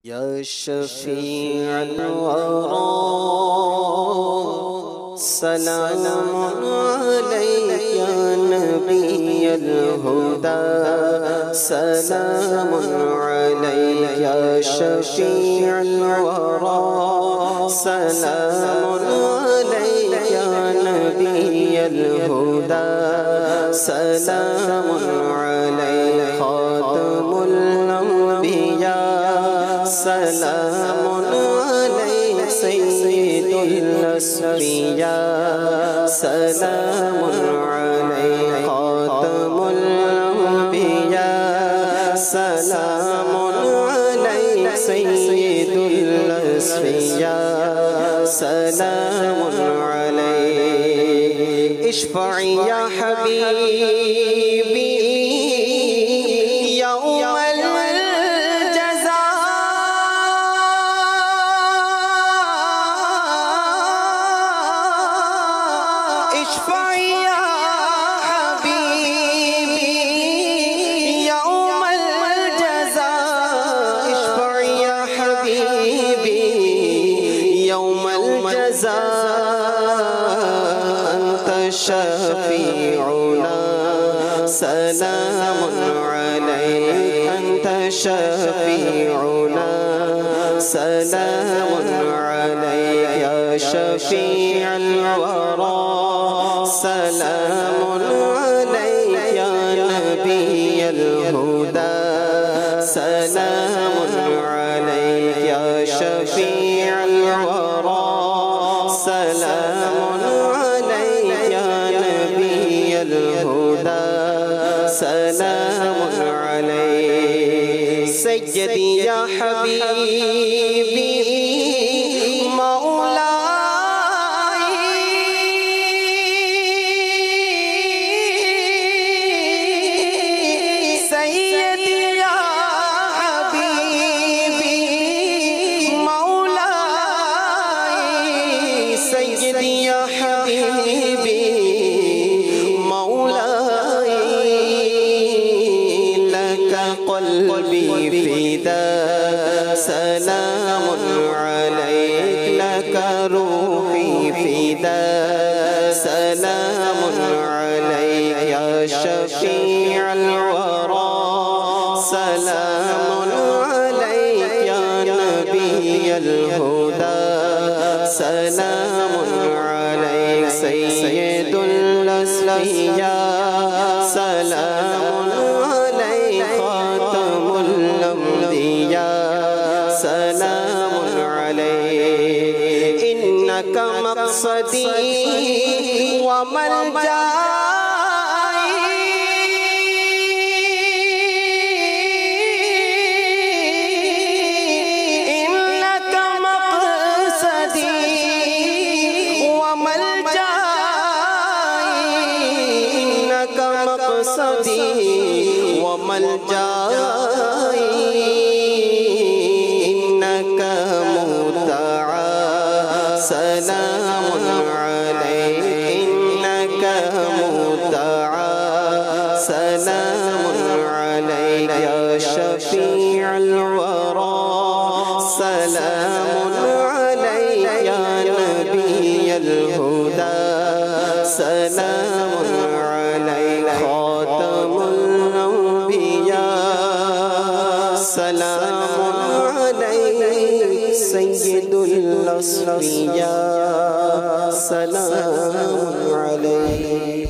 या शफीअल वरा सलामुन अलैका नबियल हुदा सलामुन अलैका शफीअल वरा सलामुन अलैका नबियल हुदा सलामुन अलैका खातमुल अंबिया सलामुन अलैका सय्यिदुल अस्फिया सलामुन अलैका खातमुल अंबिया सलामुन अलैका सय्यिदुल अस्फिया सलामुन अलैका इश्फ़ई या हबीबी शफीउना सलामुन अलैका अंत शफीउना सलामुन अलैका या शफीअल वरा सलामुन अलैका या नबियल हुदा सलामुन अलैका या शफीअल वरा सलामुन हुदा सलामुन अलैका सय्यदी या हबीबी قلبي فدا سلام عليك لك روحي فدا سلام عليك يا شفيع الورى سلام عليك يا نبي الهدى سلام عليك سيد الأصفياء سلام سلام عليك إنك مقصدي وملجأي إنك مقصدي وملجأي إنك مقصدي وملجأي سلام عليك إنك مدعى سلام عليك يا شفيع الورى سلام عليك يا نبي الهدى سلام عليك خاتم الأنبياء سلام عليك سيد الأصفياء سلام عليك